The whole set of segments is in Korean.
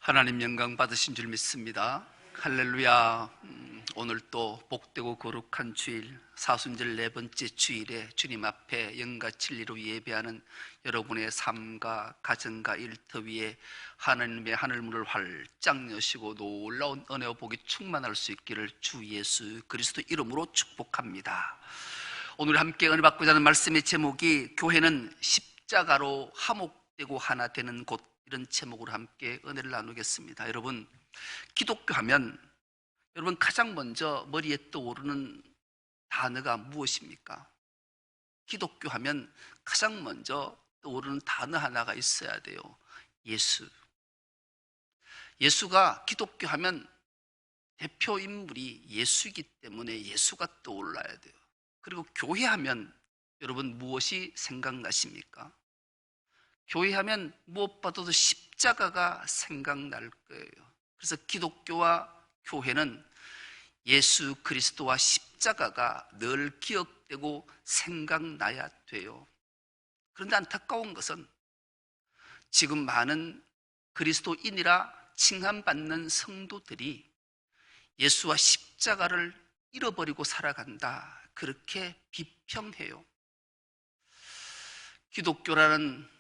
하나님 영광 받으신 줄 믿습니다. 할렐루야. 오늘 또 복되고 거룩한 주일, 사순절 네 번째 주일에 주님 앞에 영과 진리로 예배하는 여러분의 삶과 가정과 일터 위에 하나님의 하늘문을 활짝 여시고 놀라운 은혜와 복이 충만할 수 있기를 주 예수 그리스도 이름으로 축복합니다. 오늘 함께 은혜 받고자 하는 말씀의 제목이 교회는 십자가로 화목되고 하나 되는 곳, 이런 제목으로 함께 은혜를 나누겠습니다. 여러분, 기독교 하면 여러분 가장 먼저 머리에 떠오르는 단어가 무엇입니까? 기독교 하면 가장 먼저 떠오르는 단어 하나가 있어야 돼요. 예수. 예수가 기독교 하면 대표 인물이 예수이기 때문에 예수가 떠올라야 돼요. 그리고 교회 하면 여러분 무엇이 생각나십니까? 교회 하면 무엇보다도 십자가가 생각날 거예요. 그래서 기독교와 교회는 예수 그리스도와 십자가가 늘 기억되고 생각나야 돼요. 그런데 안타까운 것은 지금 많은 그리스도인이라 칭함받는 성도들이 예수와 십자가를 잃어버리고 살아간다, 그렇게 비평해요. 기독교라는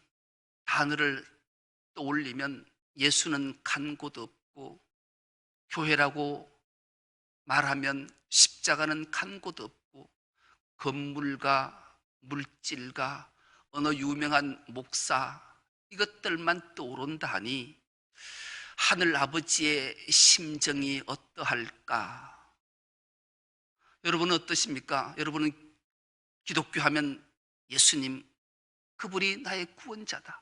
단어를 떠올리면 예수는 간 곳 없고, 교회라고 말하면 십자가는 간 곳 없고, 건물과 물질과 어느 유명한 목사, 이것들만 떠오른다 하니 하늘 아버지의 심정이 어떠할까? 여러분은 어떠십니까? 여러분은 기독교 하면 예수님, 그분이 나의 구원자다,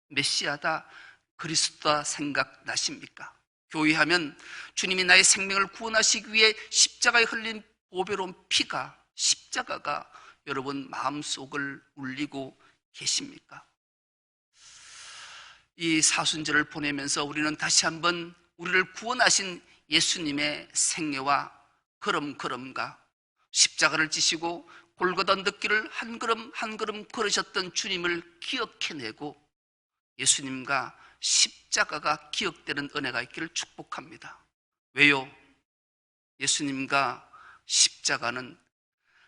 메시아다, 그리스도다 생각나십니까? 교회하면 주님이 나의 생명을 구원하시기 위해 십자가에 흘린 보배로운 피가, 십자가가 여러분 마음속을 울리고 계십니까? 이 사순절을 보내면서 우리는 다시 한번 우리를 구원하신 예수님의 생애와 걸음걸음과 십자가를 지시고 골고다 언덕길을 한 걸음 한 걸음 걸으셨던 주님을 기억해내고 예수님과 십자가가 기억되는 은혜가 있기를 축복합니다. 왜요? 예수님과 십자가는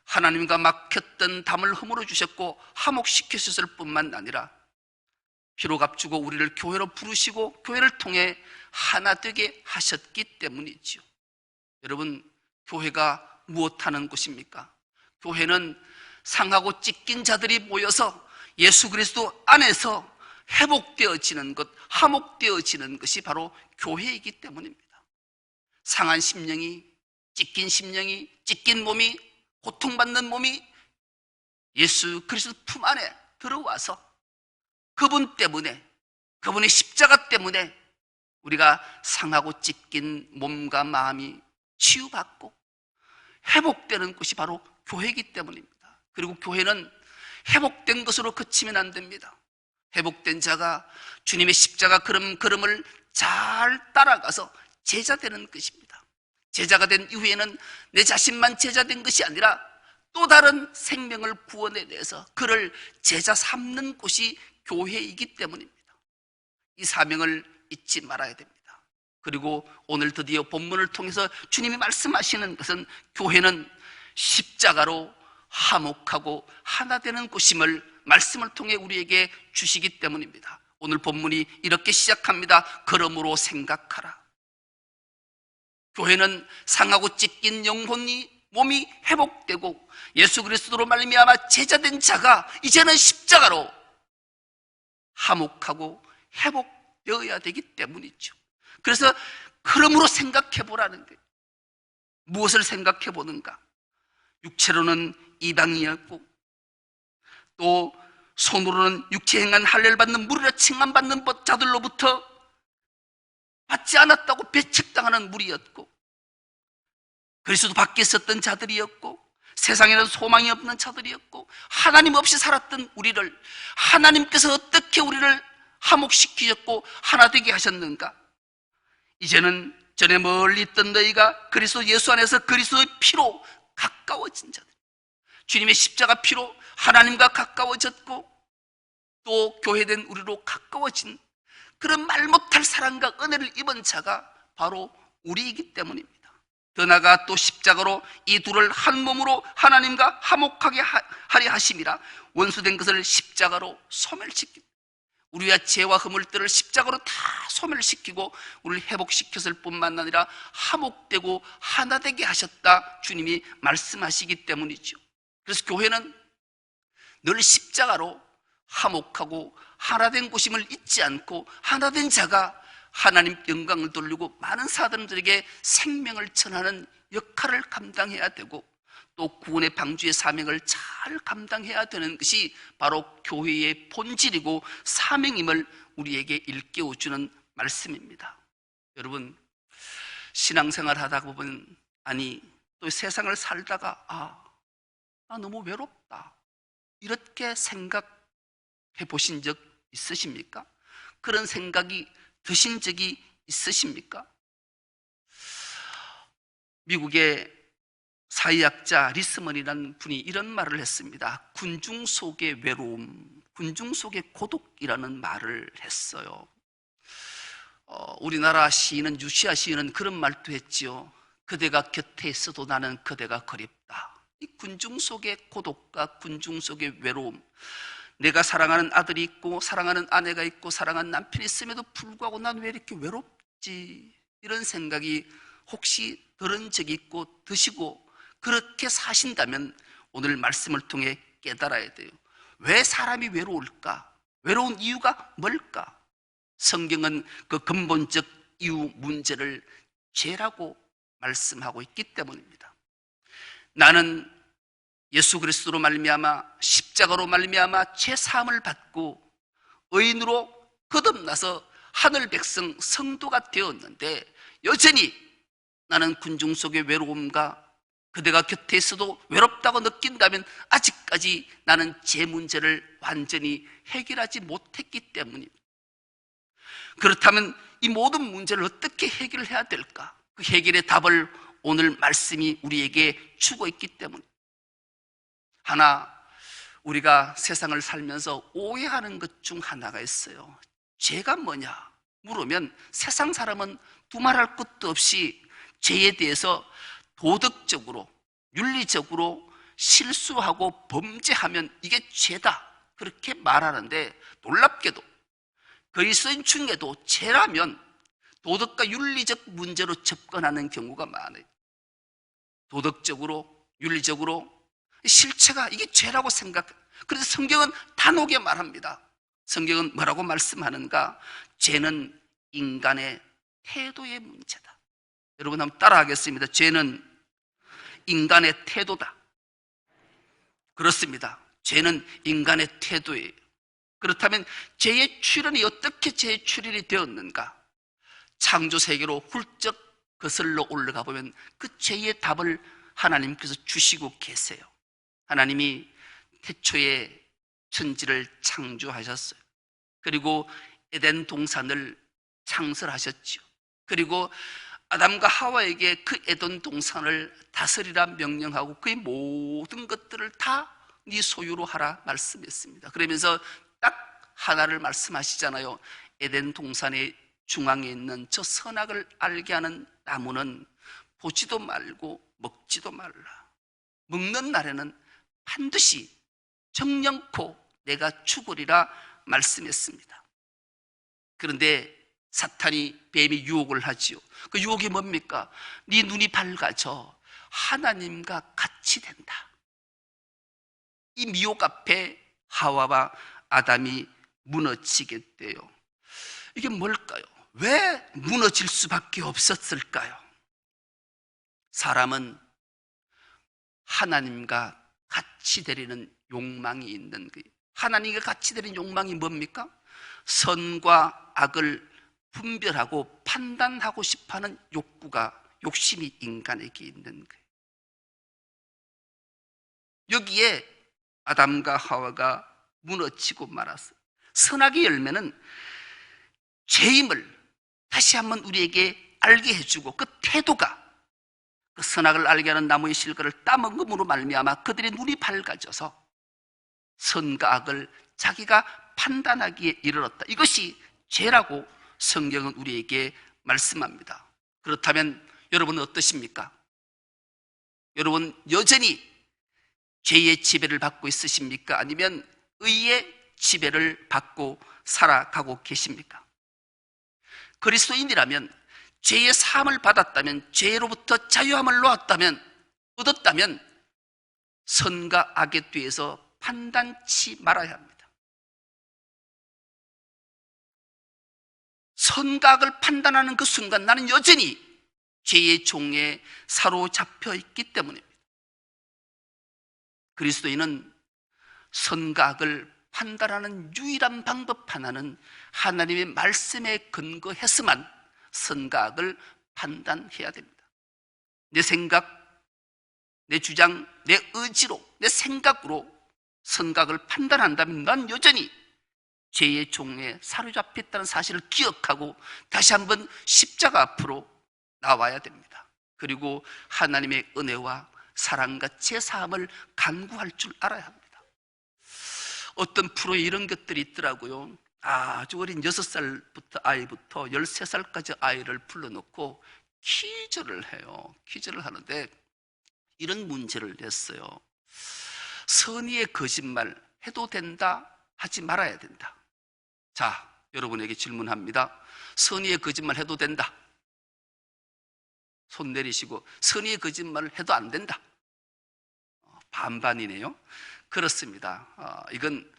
하나님과 막혔던 담을 허물어 주셨고 화목시키셨을 뿐만 아니라 피로 값주고 우리를 교회로 부르시고 교회를 통해 하나 되게 하셨기 때문이지요. 여러분, 교회가 무엇하는 곳입니까? 교회는 상하고 찢긴 자들이 모여서 예수 그리스도 안에서 회복되어지는 것, 화목되어지는 것이 바로 교회이기 때문입니다. 상한 심령이, 찢긴 몸이, 고통받는 몸이 예수 그리스도 품 안에 들어와서 그분 때문에, 그분의 십자가 때문에 우리가 상하고 찢긴 몸과 마음이 치유받고 회복되는 것이 바로 교회이기 때문입니다. 그리고 교회는 회복된 것으로 그치면 안 됩니다. 회복된 자가 주님의 십자가 걸음을 잘 따라가서 제자 되는 것입니다. 제자가 된 이후에는 내 자신만 제자 된 것이 아니라 또 다른 생명을 구원해내서 그를 제자 삼는 곳이 교회이기 때문입니다. 이 사명을 잊지 말아야 됩니다. 그리고 오늘 드디어 본문을 통해서 주님이 말씀하시는 것은 교회는 십자가로 화목하고 하나 되는 곳임을 말씀을 통해 우리에게 주시기 때문입니다. 오늘 본문이 이렇게 시작합니다. 그러므로 생각하라. 교회는 상하고 찢긴 영혼이, 몸이 회복되고 예수 그리스도로 말미암아 제자된 자가 이제는 십자가로 화목하고 회복되어야 되기 때문이죠. 그래서 그러므로 생각해 보라는 거예요. 무엇을 생각해 보는가? 육체로는 이방인이었고 또 손으로는 육체 행한 할례를 받는 무리라 칭함받는 자들로부터 받지 않았다고 배척당하는 무리였고, 그리스도 밖에 있었던 자들이었고, 세상에는 소망이 없는 자들이었고, 하나님 없이 살았던 우리를 하나님께서 어떻게 우리를 화목시키셨고 하나 되게 하셨는가? 이제는 전에 멀리 있던 너희가 그리스도 예수 안에서 그리스도의 피로 가까워진 자들, 주님의 십자가 피로 하나님과 가까워졌고 또 교회된 우리로 가까워진 그런 말 못할 사랑과 은혜를 입은 자가 바로 우리이기 때문입니다. 더 나아가 또 십자가로 이 둘을 한 몸으로 하나님과 화목하게 하려 하심이라 원수된 것을 십자가로 소멸시킵니다. 우리와 죄와 허물들을 십자가로 다 소멸시키고 우리를 회복시켰을 뿐만 아니라 화목되고 하나 되게 하셨다 주님이 말씀하시기 때문이죠. 그래서 교회는 늘 십자가로 화목하고 하나된 곳임을 잊지 않고 하나된 자가 하나님 영광을 돌리고 많은 사람들에게 생명을 전하는 역할을 감당해야 되고 또 구원의 방주의 사명을 잘 감당해야 되는 것이 바로 교회의 본질이고 사명임을 우리에게 일깨워주는 말씀입니다. 여러분, 신앙생활 하다 보면 또 세상을 살다가 나 너무 외롭다 이렇게 생각해 보신 적 있으십니까? 그런 생각이 드신 적이 있으십니까? 미국의 사회학자 리스먼이라는 분이 이런 말을 했습니다. 군중 속의 외로움, 군중 속의 고독이라는 말을 했어요. 우리나라 시인은 유시아 시인은 그런 말도 했지요. 그대가 곁에 있어도 나는 그대가 그립다. 이 군중 속의 고독과 군중 속의 외로움, 내가 사랑하는 아들이 있고 사랑하는 아내가 있고 사랑하는 남편이 있음에도 불구하고 난 왜 이렇게 외롭지? 이런 생각이 혹시 들은 적이 있고 드시고 그렇게 사신다면 오늘 말씀을 통해 깨달아야 돼요. 왜 사람이 외로울까? 외로운 이유가 뭘까? 성경은 그 근본적 이유 문제를 죄라고 말씀하고 있기 때문입니다. 나는 예수 그리스도로 말미암아 십자가로 말미암아 죄 사함을 받고 의인으로 거듭나서 하늘 백성 성도가 되었는데 여전히 나는 군중 속의 외로움과 그대가 곁에 있어도 외롭다고 느낀다면 아직까지 나는 제 문제를 완전히 해결하지 못했기 때문입니다. 그렇다면 이 모든 문제를 어떻게 해결해야 될까? 그 해결의 답을 오늘 말씀이 우리에게 주고 있기 때문입니다. 하나, 우리가 세상을 살면서 오해하는 것 중 하나가 있어요. 죄가 뭐냐 물으면 세상 사람은 두말할 것도 없이 죄에 대해서 도덕적으로, 윤리적으로 실수하고 범죄하면 이게 죄다 그렇게 말하는데 놀랍게도 그리스도인 중에도 죄라면 도덕과 윤리적 문제로 접근하는 경우가 많아요. 도덕적으로, 윤리적으로 실체가 이게 죄라고 생각. 그래서 성경은 단호하게 말합니다. 성경은 뭐라고 말씀하는가? 죄는 인간의 태도의 문제다. 여러분 한번 따라하겠습니다. 죄는 인간의 태도다. 그렇습니다. 죄는 인간의 태도예요. 그렇다면 죄의 출현이 어떻게 죄의 출현이 되었는가? 창조 세계로 훌쩍 거슬러 올라가 보면 그 죄의 답을 하나님께서 주시고 계세요. 하나님이 태초에 천지를 창조하셨어요. 그리고 에덴 동산을 창설하셨죠. 그리고 아담과 하와에게 그 에덴 동산을 다스리라 명령하고 그의 모든 것들을 다 네 소유로 하라 말씀했습니다. 그러면서 딱 하나를 말씀하시잖아요. 에덴 동산의 중앙에 있는 저 선악을 알게 하는 나무는 보지도 말고 먹지도 말라. 먹는 날에는 반드시 정령코 내가 죽으리라 말씀했습니다. 그런데 사탄이 뱀이 유혹을 하지요. 그 유혹이 뭡니까? 네 눈이 밝아져 하나님과 같이 된다. 이 미혹 앞에 하와와 아담이 무너지게 돼요. 이게 뭘까요? 왜 무너질 수밖에 없었을까요? 사람은 하나님과 같이 되려는 욕망이 있는 거예요. 하나님과 같이 되는 욕망이 뭡니까? 선과 악을 분별하고 판단하고 싶어하는 욕심이 인간에게 있는 거예요. 여기에 아담과 하와가 무너지고 말았어요. 선악의 열매는 죄임을 다시 한번 우리에게 알게 해주고 그 태도가 그 선악을 알게 하는 나무의 실과를 따먹음으로 말미암아 그들의 눈이 밝아져서 선과 악을 자기가 판단하기에 이르렀다. 이것이 죄라고 성경은 우리에게 말씀합니다. 그렇다면 여러분은 어떠십니까? 여러분 여전히 죄의 지배를 받고 있으십니까? 아니면 의의 지배를 받고 살아가고 계십니까? 그리스도인이라면, 죄의 사함을 받았다면, 죄로부터 자유함을 얻었다면 선과 악에 대해서 판단치 말아야 합니다. 선과 악을 판단하는 그 순간 나는 여전히 죄의 종에 사로잡혀 있기 때문입니다. 그리스도인은 선과 악을 판단하는 유일한 방법 하나는 하나님의 말씀에 근거해서만 선과 악을 판단해야 됩니다. 내 생각, 내 주장, 내 의지로, 내 생각으로 선과 악을 판단한다면 난 여전히 죄의 종에 사로잡혔다는 사실을 기억하고 다시 한번 십자가 앞으로 나와야 됩니다. 그리고 하나님의 은혜와 사랑과 제사함을 간구할 줄 알아야 합니다. 어떤 프로에 이런 것들이 있더라고요. 아주 어린 6살부터 아이부터 13살까지 아이를 불러놓고 퀴즈를 해요. 퀴즈를 하는데 이런 문제를 냈어요. 선의의 거짓말 해도 된다, 하지 말아야 된다. 자, 여러분에게 질문합니다. 선의의 거짓말 해도 된다. 손 내리시고 선의의 거짓말을 해도 안 된다. 반반이네요. 그렇습니다. 이건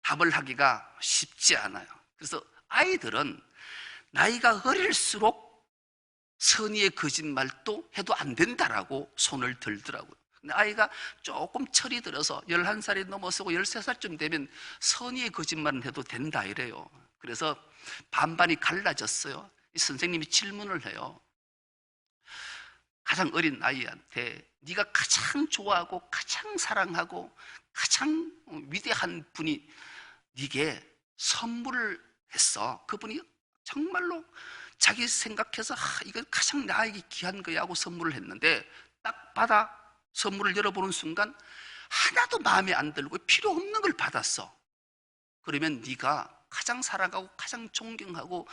답을 하기가 쉽지 않아요. 그래서 아이들은 나이가 어릴수록 선의의 거짓말도 해도 안 된다라고 손을 들더라고요. 근데 아이가 조금 철이 들어서 11살이 넘어서고 13살쯤 되면 선의의 거짓말은 해도 된다 이래요. 그래서 반반이 갈라졌어요. 이 선생님이 질문을 해요. 가장 어린 아이한테 네가 가장 좋아하고 가장 사랑하고 가장 위대한 분이 네게 선물을 했어. 그분이 정말로 자기 생각해서 이거 가장 나에게 귀한 거야 하고 선물을 했는데 딱 받아 선물을 열어보는 순간 하나도 마음에 안 들고 필요 없는 걸 받았어. 그러면 네가 가장 사랑하고 가장 존경하고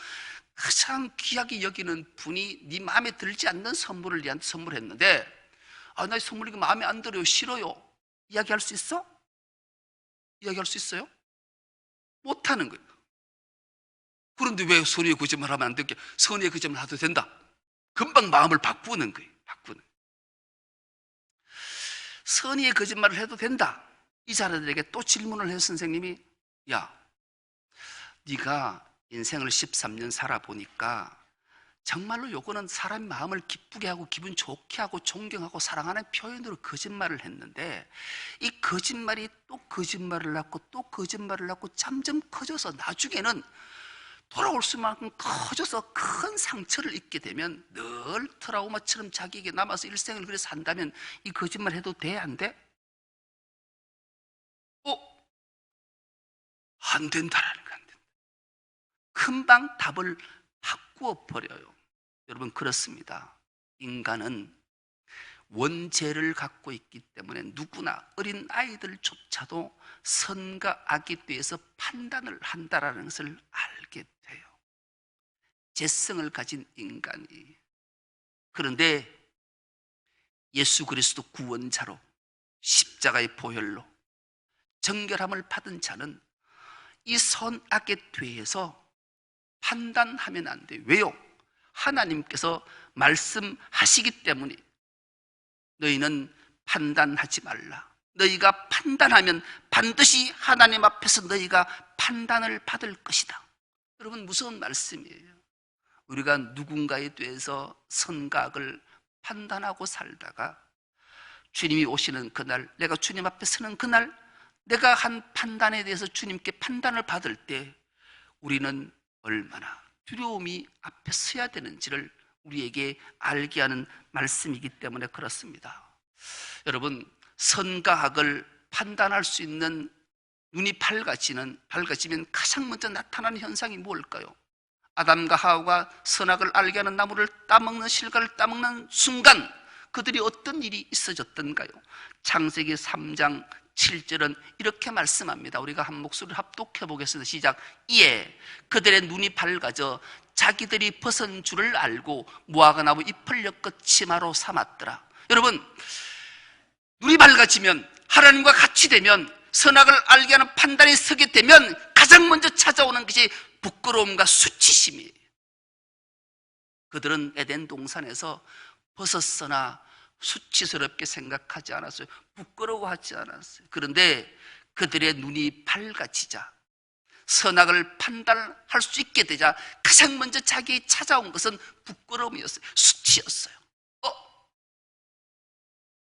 가장 귀하게 여기는 분이 네 마음에 들지 않는 선물을 네한테 선물했는데 나 이 선물 이거 마음에 안 들어요, 싫어요. 이야기할 수 있어? 이야기할 수 있어요? 못하는 거예요. 그런데 왜 선의의 거짓말 하면 안 되게 선의의 거짓말 해도 된다. 금방 마음을 바꾸는 거예요. 선의의 거짓말을 해도 된다. 이 자녀들에게 또 질문을 해서 선생님이 야, 네가 인생을 13년 살아보니까 정말로 요거는 사람 마음을 기쁘게 하고 기분 좋게 하고 존경하고 사랑하는 표현으로 거짓말을 했는데 이 거짓말이 또 거짓말을 낳고 또 거짓말을 낳고 점점 커져서 나중에는 돌아올 수만큼 커져서 큰 상처를 입게 되면 늘 트라우마처럼 자기에게 남아서 일생을 그래 산다면 이 거짓말 해도 돼? 안 돼? 안 된다라는 거 안 된다. 금방 답을 바꾸어 버려요. 여러분 그렇습니다. 인간은 원죄를 갖고 있기 때문에 누구나 어린 아이들조차도 선과 악에 대해서 판단을 한다라는 것을 알게 돼요. 죄성을 가진 인간이. 그런데 예수 그리스도 구원자로 십자가의 보혈로 정결함을 받은 자는 이 선악에 대해서 판단하면 안 돼요. 왜요? 하나님께서 말씀하시기 때문에 너희는 판단하지 말라. 너희가 판단하면 반드시 하나님 앞에서 너희가 판단을 받을 것이다. 여러분 무서운 말씀이에요. 우리가 누군가에 대해서 선과 악을 판단하고 살다가 주님이 오시는 그날, 내가 주님 앞에 서는 그날 내가 한 판단에 대해서 주님께 판단을 받을 때 우리는 얼마나 두려움이 앞에 서야 되는지를 우리에게 알게 하는 말씀이기 때문에 그렇습니다. 여러분 선과 악을 판단할 수 있는 눈이 밝아지면 가장 먼저 나타나는 현상이 뭘까요? 아담과 하와가 선악을 알게 하는 나무를 따먹는 실과를 따먹는 순간 그들이 어떤 일이 있어졌던가요? 창세기 3장 7절은 이렇게 말씀합니다. 우리가 한 목소리를 합독해 보겠습니다. 시작. 이에 그들의 눈이 밝아져 자기들이 벗은 줄을 알고 무화과나무 잎을 엮어 치마로 삼았더라. 여러분, 눈이 밝아지면, 하나님과 같이 되면, 선악을 알게 하는 판단이 서게 되면 가장 먼저 찾아오는 것이 부끄러움과 수치심이에요. 그들은 에덴 동산에서 벗었으나 수치스럽게 생각하지 않았어요. 부끄러워하지 않았어요. 그런데 그들의 눈이 밝아지자, 선악을 판단할 수 있게 되자 가장 먼저 자기에 찾아온 것은 부끄러움이었어요. 수치였어요.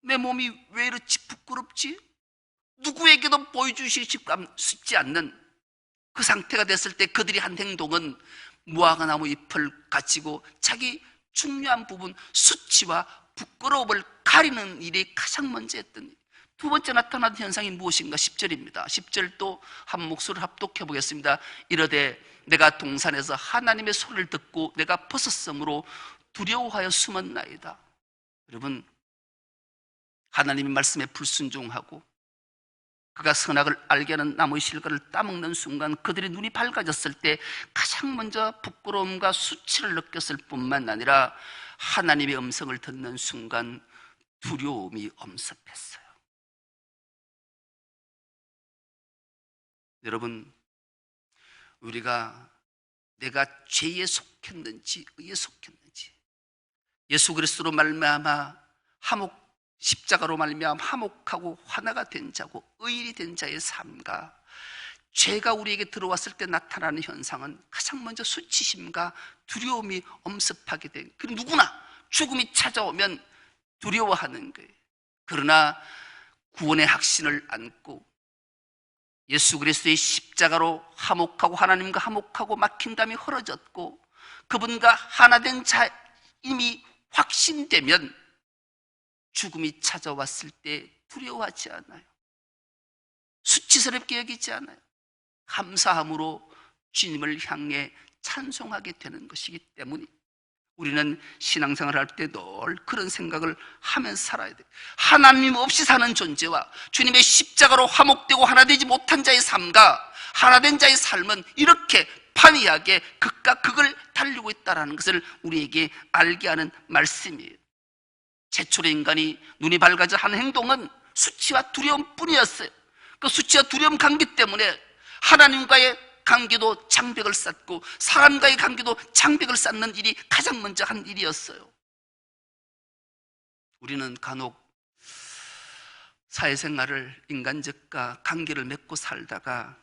내 몸이 왜 이렇지 부끄럽지? 누구에게도 보여주시고 싶지 않는 그 상태가 됐을 때 그들이 한 행동은 무화과나무 잎을 가지고 자기 중요한 부분, 수치와 부끄러움을 가리는 일이 가장 먼저 했던 일. 두 번째 나타난 현상이 무엇인가? 10절입니다. 10절도 한 목소리를 합독해 보겠습니다. 이르되 내가 동산에서 하나님의 소리를 듣고 내가 벗었으므로 두려워하여 숨었나이다. 여러분, 하나님의 말씀에 불순종하고 그가 선악을 알게 하는 나무의 실과를 따먹는 순간 그들의 눈이 밝아졌을 때 가장 먼저 부끄러움과 수치를 느꼈을 뿐만 아니라 하나님의 음성을 듣는 순간 두려움이 엄습했어요. 여러분, 우리가 내가 죄에 속했는지 의에 속했는지, 예수 그리스도로 말미암아 십자가로 말미암아 화목하고 하나가 된 자고 의인이 된 자의 삶과 죄가 우리에게 들어왔을 때 나타나는 현상은 가장 먼저 수치심과 두려움이 엄습하게 된, 그 누구나 죽음이 찾아오면 두려워하는 거예요. 그러나 구원의 확신을 안고 예수 그리스도의 십자가로 화목하고 하나님과 화목하고 막힌 담이 헐어졌고 그분과 하나 된 자임이 확신되면 죽음이 찾아왔을 때 두려워하지 않아요. 수치스럽게 여기지 않아요. 감사함으로 주님을 향해 찬송하게 되는 것이기 때문에 우리는 신앙생활을 할 때 늘 그런 생각을 하면서 살아야 돼요. 하나님 없이 사는 존재와 주님의 십자가로 화목되고 하나 되지 못한 자의 삶과 하나 된 자의 삶은 이렇게 판이하게 극과 극을 달리고 있다는 것을 우리에게 알게 하는 말씀이에요. 최초의 인간이 눈이 밝아져 한 행동은 수치와 두려움뿐이었어요. 그 수치와 두려움 관계 때문에 하나님과의 관계도 장벽을 쌓고 사람과의 관계도 장벽을 쌓는 일이 가장 먼저 한 일이었어요. 우리는 간혹 사회생활을 인간적과 관계를 맺고 살다가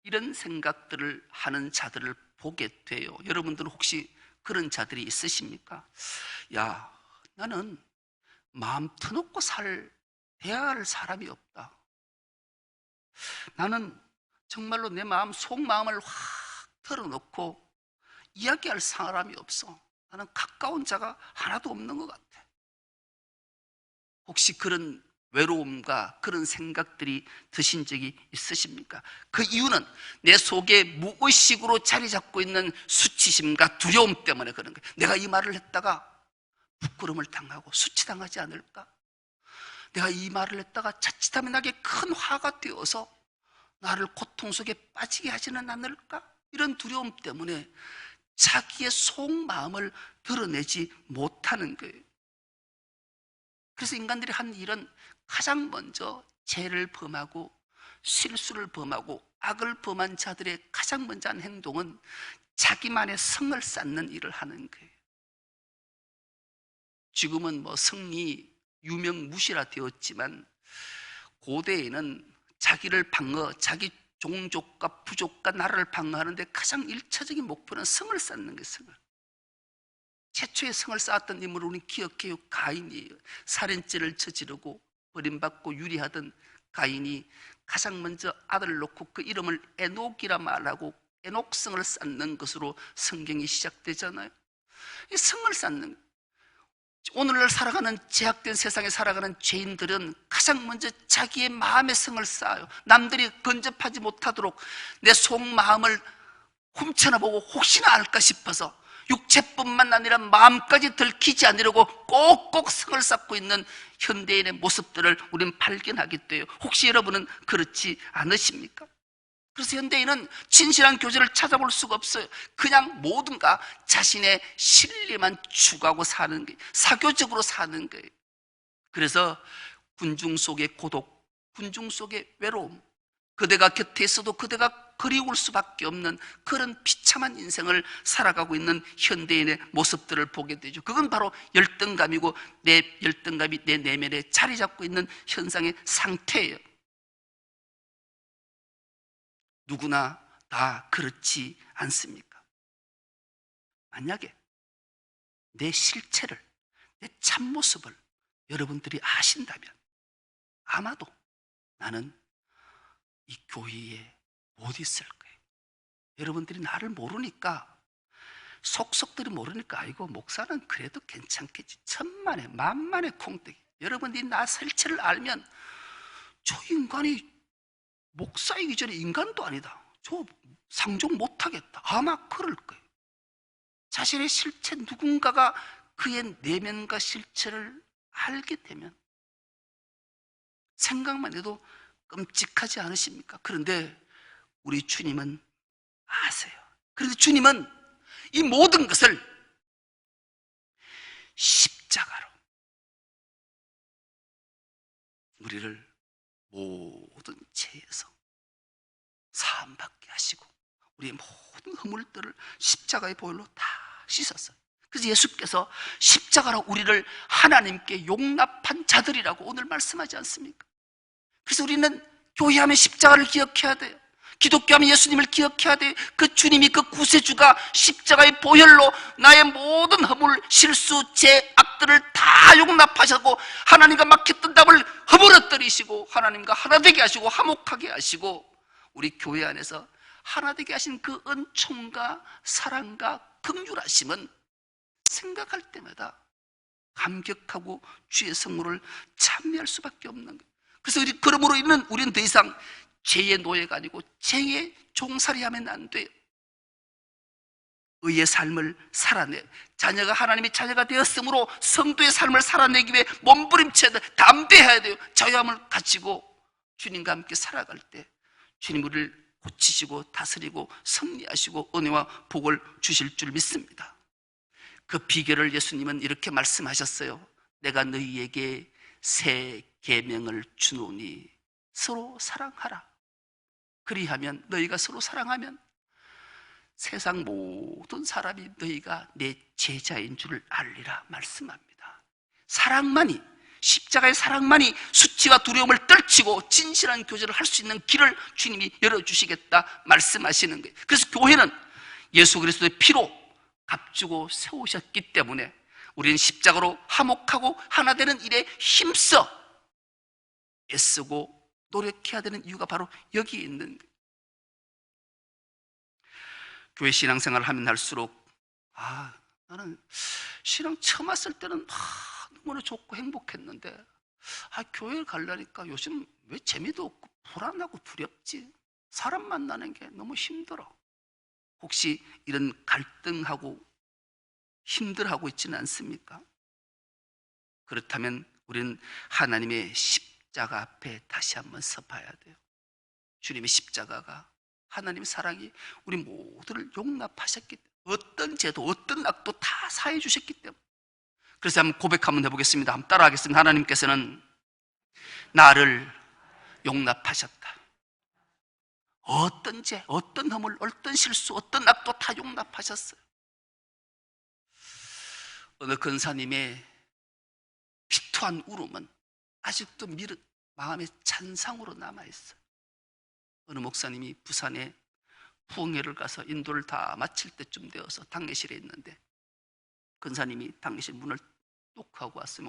이런 생각들을 하는 자들을 보게 돼요. 여러분들은 혹시 그런 자들이 있으십니까? 야, 나는 마음 터놓고 대해야 할 사람이 없다. 나는 정말로 내 마음, 속마음을 확 털어놓고 이야기할 사람이 없어. 나는 가까운 자가 하나도 없는 것 같아. 혹시 그런 외로움과 그런 생각들이 드신 적이 있으십니까? 그 이유는 내 속에 무의식으로 자리 잡고 있는 수치심과 두려움 때문에 그런 거예요. 내가 이 말을 했다가 부끄러움을 당하고 수치당하지 않을까? 내가 이 말을 했다가 자칫하면 나에게 큰 화가 되어서 나를 고통 속에 빠지게 하지는 않을까? 이런 두려움 때문에 자기의 속마음을 드러내지 못하는 거예요. 그래서 인간들이 한 일은 가장 먼저 죄를 범하고 실수를 범하고 악을 범한 자들의 가장 먼저 한 행동은 자기만의 성을 쌓는 일을 하는 거예요. 지금은 성이 유명무실화 되었지만 고대에는 자기를 방어, 자기 종족과 부족과 나라를 방어하는데 가장 일차적인 목표는 성을 쌓는 게 성을. 최초의 성을 쌓았던 인물을 우리는 기억해요. 가인이에요. 살인죄를 저지르고 버림받고 유리하던 가인이 가장 먼저 아들을 놓고 그 이름을 에녹이라 말하고 에녹성을 쌓는 것으로 성경이 시작되잖아요. 이 성을 쌓는, 오늘날 살아가는 제약된 세상에 살아가는 죄인들은 가장 먼저 자기의 마음의 성을 쌓아요. 남들이 근접하지 못하도록 내 속마음을 훔쳐나보고 혹시나 알까 싶어서 육체뿐만 아니라 마음까지 들키지 않으려고 꼭꼭 성을 쌓고 있는 현대인의 모습들을 우리는 발견하게 돼요. 혹시 여러분은 그렇지 않으십니까? 그래서 현대인은 진실한 교제를 찾아볼 수가 없어요. 그냥 모든가 자신의 실리만 추구하고 사는 거예요. 사교적으로 사는 거예요. 그래서 군중 속의 고독, 군중 속의 외로움, 그대가 곁에 있어도 그대가 그리울 수밖에 없는 그런 비참한 인생을 살아가고 있는 현대인의 모습들을 보게 되죠. 그건 바로 열등감이고, 내 열등감이 내 내면에 자리 잡고 있는 현상의 상태예요. 누구나 다 그렇지 않습니까? 만약에 내 실체를, 내 참모습을 여러분들이 아신다면 아마도 나는 이 교회에 못 있을 거예요. 여러분들이 나를 모르니까, 속속들이 모르니까 아이고 목사는 그래도 괜찮겠지, 천만에 만만에 콩떡이. 여러분들이 나 실체를 알면 저 인간이 목사이기 전에 인간도 아니다, 저 상종 못하겠다, 아마 그럴 거예요. 자신의 실체, 누군가가 그의 내면과 실체를 알게 되면 생각만 해도 끔찍하지 않으십니까? 그런데 우리 주님은 아세요. 그런데 주님은 이 모든 것을 십자가로 우리를 모든 죄에서 사함받게 하시고 우리의 모든 허물들을 십자가의 보혈로 다 씻었어요. 그래서 예수께서 십자가로 우리를 하나님께 용납한 자들이라고 오늘 말씀하지 않습니까? 그래서 우리는 교회하면 십자가를 기억해야 돼요. 기독교하면 예수님을 기억해야 돼요. 그 주님이, 그 구세주가 십자가의 보혈로 나의 모든 허물, 실수, 죄, 악들을 다 용납하시고 하나님과 막혔던 답을 허물어뜨리시고 하나님과 하나 되게 하시고 화목하게 하시고 우리 교회 안에서 하나 되게 하신 그 은총과 사랑과 긍휼하심은 생각할 때마다 감격하고 주의 성물을 찬미할 수밖에 없는 거예요. 그래서 그러므로 우리는 더 이상 죄의 노예가 아니고 죄의 종살이하면 안 돼요. 의의 삶을 살아내, 자녀가 하나님의 자녀가 되었으므로 성도의 삶을 살아내기 위해 몸부림쳐야 돼, 담대해야 돼요. 자유함을 가지고 주님과 함께 살아갈 때 주님 우리를 고치시고 다스리고 섭리하시고 은혜와 복을 주실 줄 믿습니다. 그 비결을 예수님은 이렇게 말씀하셨어요. 내가 너희에게 새 계명을 주노니 서로 사랑하라. 그리하면, 너희가 서로 사랑하면 세상 모든 사람이 너희가 내 제자인 줄을 알리라 말씀합니다. 사랑만이, 십자가의 사랑만이 수치와 두려움을 떨치고 진실한 교제를 할 수 있는 길을 주님이 열어주시겠다 말씀하시는 거예요. 그래서 교회는 예수 그리스도의 피로 값주고 세우셨기 때문에 우리는 십자가로 화목하고 하나 되는 일에 힘써 애쓰고 노력해야 되는 이유가 바로 여기에 있는 거예요. 교회 신앙생활을 하면 할수록 나는 신앙 처음 왔을 때는 너무나 좋고 행복했는데 교회를 가려니까 요즘 왜 재미도 없고 불안하고 두렵지? 사람 만나는 게 너무 힘들어. 혹시 이런 갈등하고 힘들어하고 있지는 않습니까? 그렇다면 우리는 하나님의 십자가 앞에 다시 한번 서봐야 돼요. 주님의 십자가가, 하나님의 사랑이 우리 모두를 용납하셨기 때문에, 어떤 죄도 어떤 악도 다 사해 주셨기 때문에. 그래서 한번 고백 한번 해보겠습니다. 한번 따라하겠습니다. 하나님께서는 나를 용납하셨다. 어떤 죄, 어떤 허물, 어떤 실수, 어떤 악도 다 용납하셨어요. 어느 근사님의 피투한 울음은 아직도 마음의 찬상으로 남아있어요. 어느 목사님이 부산에 부흥회를 가서 인도를 다 마칠 때쯤 되어서 당례실에 있는데 근사님이 당례실 문을 똑하고 왔어요.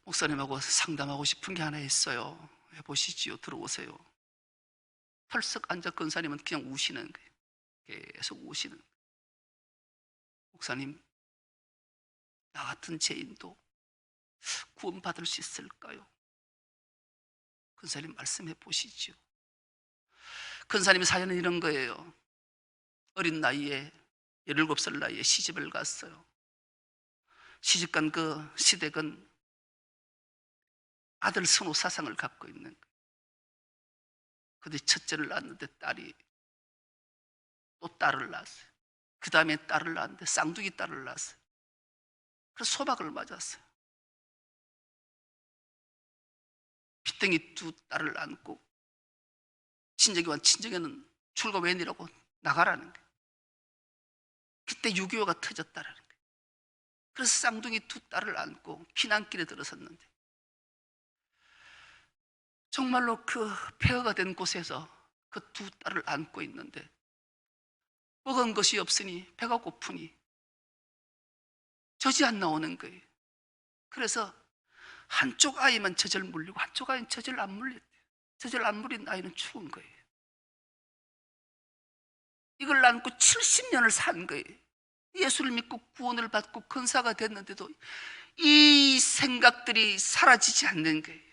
목사님하고 상담하고 싶은 게 하나 있어요. 해보시지요. 들어오세요. 털썩 앉아 근사님은 그냥 우시는 거예요. 계속 우시는 거예요. 목사님, 나 같은 죄인도 구원받을 수 있을까요? 근사님 말씀해 보시지요. 근사님의 사연은 이런 거예요. 어린 나이에 17살 나이에 시집을 갔어요. 시집간 그 시댁은 아들 선호 사상을 갖고 있는 거예요. 근데 첫째를 낳았는데 딸이 또 딸을 낳았어요. 그 다음에 딸을 낳았는데 쌍둥이 딸을 낳았어요. 그래서 소박을 맞았어요. 핏덩이 두 딸을 안고 친정에 친정에는 출가 웬이라고 나가라는 거예요. 그때 6.25가 터졌다라는 거예요. 그래서 쌍둥이 두 딸을 안고 피난길에 들어섰는데 정말로 그 폐허가 된 곳에서 그 두 딸을 안고 있는데 먹은 것이 없으니 배가 고프니 젖이 안 나오는 거예요. 그래서 한쪽 아이만 젖을 물리고 한쪽 아이는 젖을 안 물렸대요. 젖을 안 물린 아이는 죽은 거예요. 이걸 안고 70년을 산 거예요. 예수를 믿고 구원을 받고 근사가 됐는데도 이 생각들이 사라지지 않는 거예요.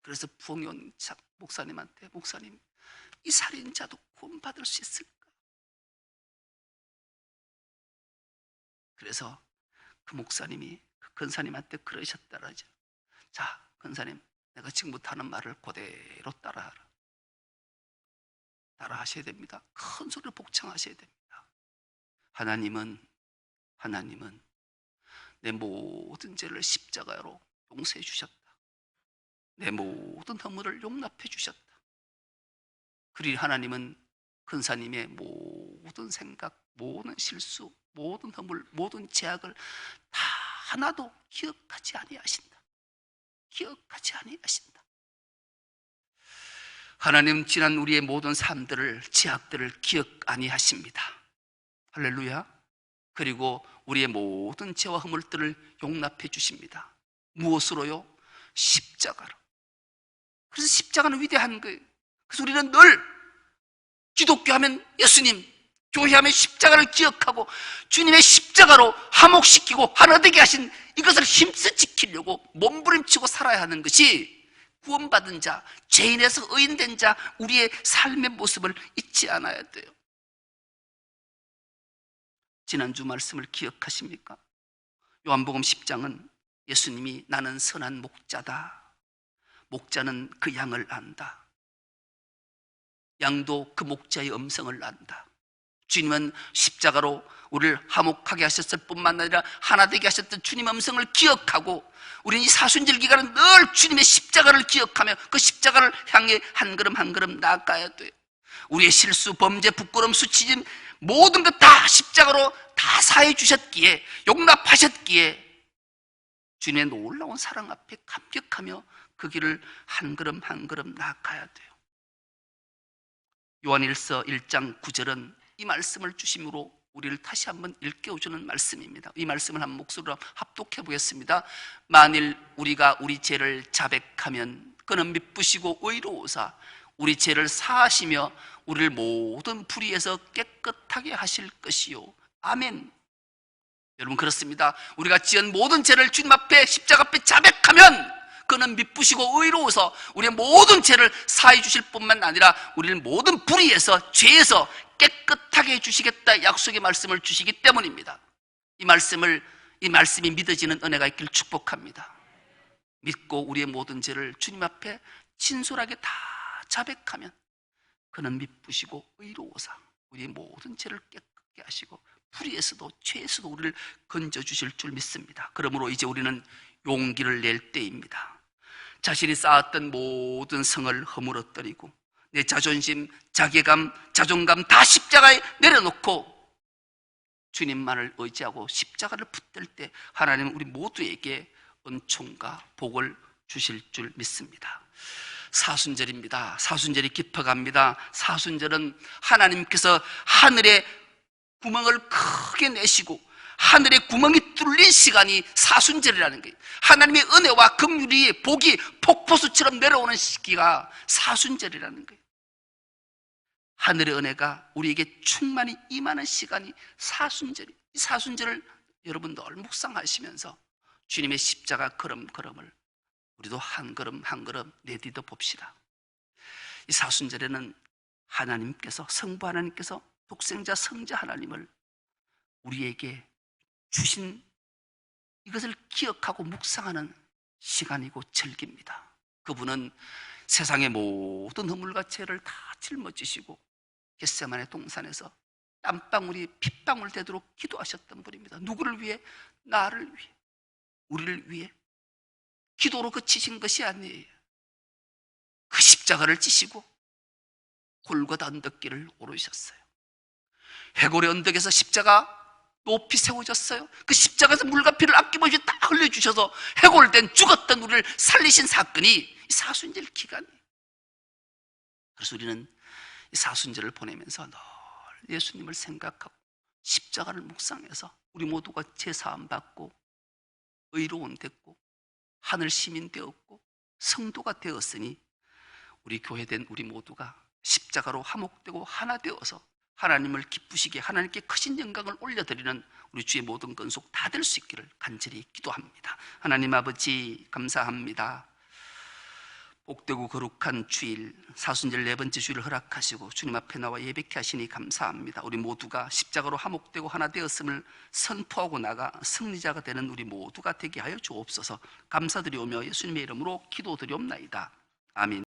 그래서 부흥이 온 목사님한테, 목사님, 이 살인자도 구원받을 수 있을까? 그래서 그 목사님이 그 근사님한테 그러셨다라죠. 자, 근사님, 내가 지금부터 하는 말을 그대로 따라하라. 따라하셔야 됩니다. 큰 소리로 복창하셔야 됩니다. 하나님은 내 모든 죄를 십자가로 용서해 주셨다. 내 모든 허물을 용납해 주셨다. 그리 하나님은 근사님의 모든 생각, 모든 실수, 모든 허물, 모든 죄악을 다 하나도 기억하지 아니하신다. 기억하지 아니하신다. 하나님 지난 우리의 모든 삶들을, 죄악들을 기억 아니하십니다. 할렐루야. 그리고 우리의 모든 죄와 허물들을 용납해 주십니다. 무엇으로요? 십자가로. 그래서 십자가는 위대한 거예요. 그래서 우리는 늘 기독교 하면 예수님, 교회 하면 십자가를 기억하고 주님의 십자가로 화목시키고 하나 되게 하신 이것을 힘써 지키려고 몸부림치고 살아야 하는 것이 구원받은 자, 죄인에서 의인된 자, 우리의 삶의 모습을 잊지 않아야 돼요. 지난주 말씀을 기억하십니까? 요한복음 10장은 예수님이 나는 선한 목자다. 목자는 그 양을 안다. 양도 그 목자의 음성을 안다. 주님은 십자가로 우리를 화목하게 하셨을 뿐만 아니라 하나 되게 하셨던 주님의 음성을 기억하고 우리는 이 사순절 기간은 늘 주님의 십자가를 기억하며 그 십자가를 향해 한 걸음 한 걸음 나아가야 돼요. 우리의 실수, 범죄, 부끄러움, 수치심 모든 것 다 십자가로 다 사해 주셨기에, 용납하셨기에 주님의 놀라운 사랑 앞에 감격하며 그 길을 한 걸음 한 걸음 나아가야 돼요. 요한일서 1장 9절은 이 말씀을 주심으로 우리를 다시 한번 일깨워주는 말씀입니다. 이 말씀을 한 목소리로 합독해 보겠습니다. 만일 우리가 우리 죄를 자백하면 그는 미쁘시고 의로우사 우리 죄를 사하시며 우리를 모든 불의에서 깨끗하게 하실 것이요. 아멘. 여러분 그렇습니다. 우리가 지은 모든 죄를 주님 앞에 십자가 앞에 자백하면 그는 미쁘시고 의로워서 우리의 모든 죄를 사해 주실 뿐만 아니라 우리를 모든 불의에서 죄에서 깨끗하게 해주시겠다 약속의 말씀을 주시기 때문입니다. 이 말씀이 믿어지는 은혜가 있길 축복합니다. 믿고 우리의 모든 죄를 주님 앞에 진솔하게 다 자백하면 그는 미쁘시고 의로워서 우리의 모든 죄를 깨끗게 하시고 불의에서도 죄에서도 우리를 건져주실 줄 믿습니다. 그러므로 이제 우리는 용기를 낼 때입니다. 자신이 쌓았던 모든 성을 허물어뜨리고 내 자존심, 자괴감, 자존감 다 십자가에 내려놓고 주님만을 의지하고 십자가를 붙들 때 하나님은 우리 모두에게 은총과 복을 주실 줄 믿습니다. 사순절입니다. 사순절이 깊어갑니다. 사순절은 하나님께서 하늘에 구멍을 크게 내시고 하늘의 구멍이 뚫린 시간이 사순절이라는 거예요. 하나님의 은혜와 긍휼이 복이 폭포수처럼 내려오는 시기가 사순절이라는 거예요. 하늘의 은혜가 우리에게 충만히 임하는 시간이 사순절이에요. 이 사순절을 여러분 늘 묵상하시면서 주님의 십자가 걸음걸음을 우리도 한 걸음 한 걸음 내딛어 봅시다. 이 사순절에는 하나님께서, 성부 하나님께서 독생자 성자 하나님을 우리에게 주신 이것을 기억하고 묵상하는 시간이고 절기입니다. 그분은 세상의 모든 허물과 죄를 다 짊어지시고 겟세마네 동산에서 땀방울이 핏방울 되도록 기도하셨던 분입니다. 누구를 위해? 나를 위해, 우리를 위해. 기도로 그치신 것이 아니에요. 그 십자가를 지시고 골고다 언덕길을 오르셨어요. 해골의 언덕에서 십자가 높이 세워졌어요. 그 십자가에서 물과 피를 아낌없이 다 흘려주셔서 해골된 죽었던 우리를 살리신 사건이 사순절 기간이에요. 그래서 우리는 이 사순절을 보내면서 늘 예수님을 생각하고 십자가를 묵상해서 우리 모두가 제사함 받고 의로운 됐고 하늘 시민 되었고 성도가 되었으니 우리 교회된 우리 모두가 십자가로 화목되고 하나 되어서 하나님을 기쁘시게 하나님께 크신 영광을 올려드리는 우리 주의 모든 건속 다 될 수 있기를 간절히 기도합니다. 하나님 아버지 감사합니다. 복되고 거룩한 주일 사순절 4번째 주일을 허락하시고 주님 앞에 나와 예배케 하시니 감사합니다. 우리 모두가 십자가로 화목되고 하나 되었음을 선포하고 나가 승리자가 되는 우리 모두가 되게 하여 주옵소서. 감사드리오며 예수님의 이름으로 기도드리옵나이다. 아멘.